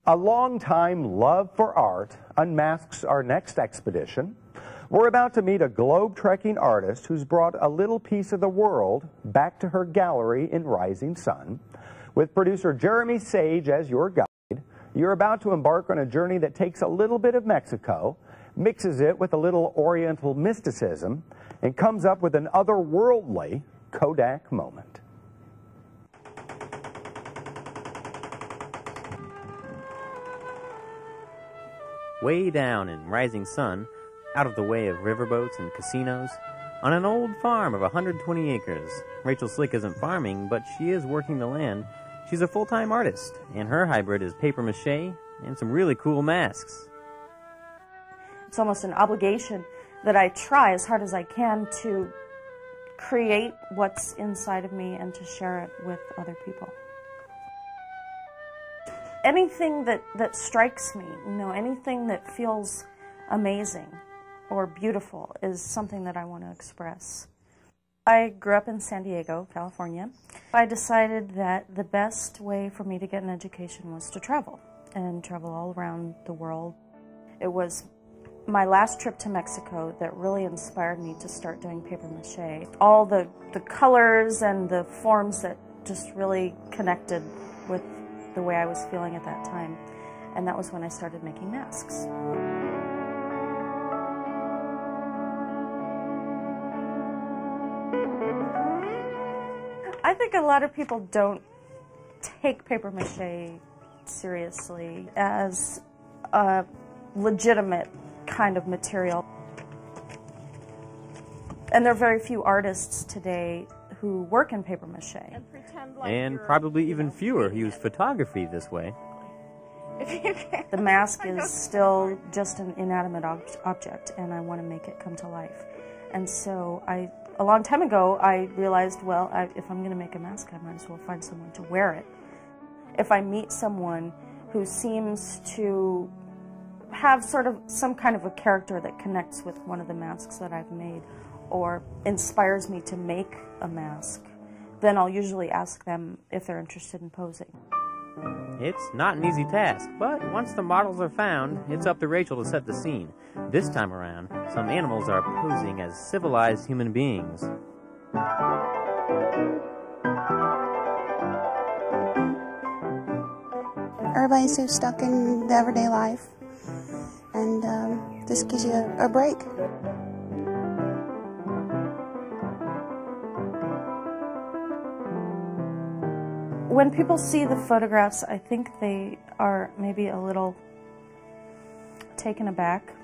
A long-time love for art unmasks our next expedition. We're about to meet a globe-trekking artist who's brought a little piece of the world back to her gallery in Rising Sun. With producer Jeremy Sage as your guide, you're about to embark on a journey that takes a little bit of Mexico, mixes it with a little Oriental mysticism, and comes up with an otherworldly Kodak moment. Way down in Rising Sun, out of the way of riverboats and casinos, on an old farm of 120 acres. Rachel Slick isn't farming, but she is working the land. She's a full-time artist, and her hybrid is paper mache and some really cool masks. It's almost an obligation that I try as hard as I can to create what's inside of me and to share it with other people. Anything that strikes me, anything that feels amazing or beautiful is something that I want to express. I grew up in San Diego, California. I decided that the best way for me to get an education was to travel, and travel all around the world. It was my last trip to Mexico that really inspired me to start doing paper mache. All the colors and the forms that just really connected with the way I was feeling at that time. And that was when I started making masks. I think a lot of people don't take paper mache seriously as a legitimate kind of material. And there are very few artists today who work in paper mache. And probably even fewer who use photography this way. The mask is still just an inanimate object, and I want to make it come to life. And so a long time ago, I realized, well, if I'm going to make a mask, I might as well find someone to wear it. If I meet someone who seems to have sort of some kind of a character that connects with one of the masks that I've made, or inspires me to make a mask, then I'll usually ask them if they're interested in posing. It's not an easy task, but once the models are found, it's up to Rachel to set the scene. This time around, some animals are posing as civilized human beings. Everybody's so stuck in the everyday life, and this gives you a break. When people see the photographs, I think they are maybe a little taken aback.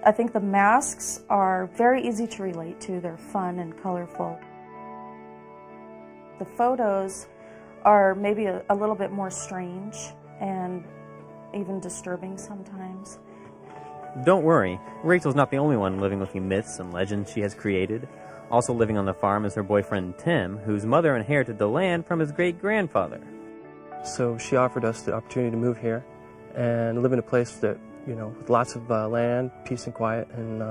I think the masks are very easy to relate to. They're fun and colorful. The photos are maybe a little bit more strange and even disturbing sometimes. Don't worry, Rachel's not the only one living with the myths and legends she has created. Also living on the farm is her boyfriend Tim, whose mother inherited the land from his great-grandfather. So she offered us the opportunity to move here and live in a place that, with lots of land, peace and quiet, and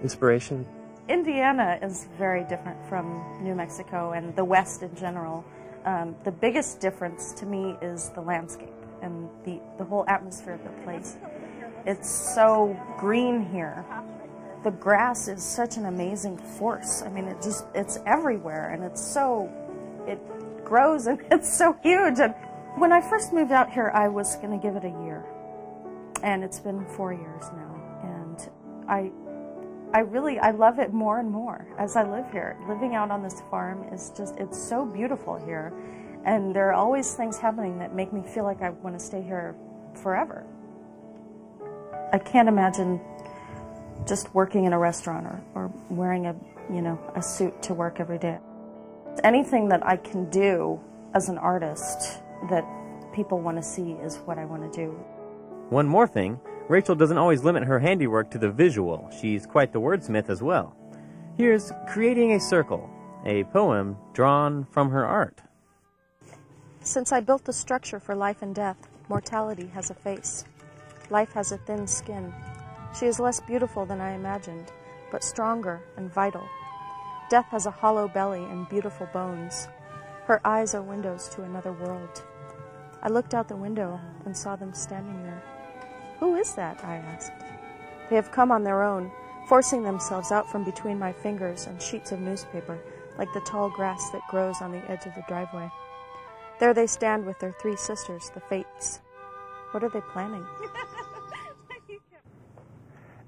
inspiration. Indiana is very different from New Mexico and the West in general. The biggest difference to me is the landscape and the whole atmosphere of the place. It's so green here. The grass is such an amazing force. I mean, it's everywhere, and it grows, and it's so huge. And when I first moved out here, I was going to give it a year, and it's been 4 years now, and I love it more and more as I live here. Living out on this farm is it's so beautiful here, and there are always things happening that make me feel like I want to stay here forever. I can't imagine just working in a restaurant or wearing a suit to work every day. Anything that I can do as an artist that people want to see is what I want to do. One more thing, Rachel doesn't always limit her handiwork to the visual. She's quite the wordsmith as well. Here's Creating a Circle, a poem drawn from her art. Since I built the structure for life and death, mortality has a face. Life has a thin skin. She is less beautiful than I imagined, but stronger and vital. Death has a hollow belly and beautiful bones. Her eyes are windows to another world. I looked out the window and saw them standing there. "Who is that?" I asked. "They have come on their own, forcing themselves out from between my fingers and sheets of newspaper, like the tall grass that grows on the edge of the driveway. There they stand with their 3 sisters, the Fates. What are they planning?"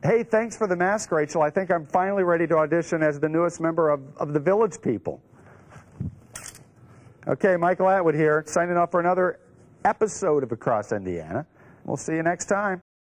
Hey, thanks for the mask, Rachel. I think I'm finally ready to audition as the newest member of the Village People. Okay, Michael Atwood here, signing off for another episode of Across Indiana. We'll see you next time.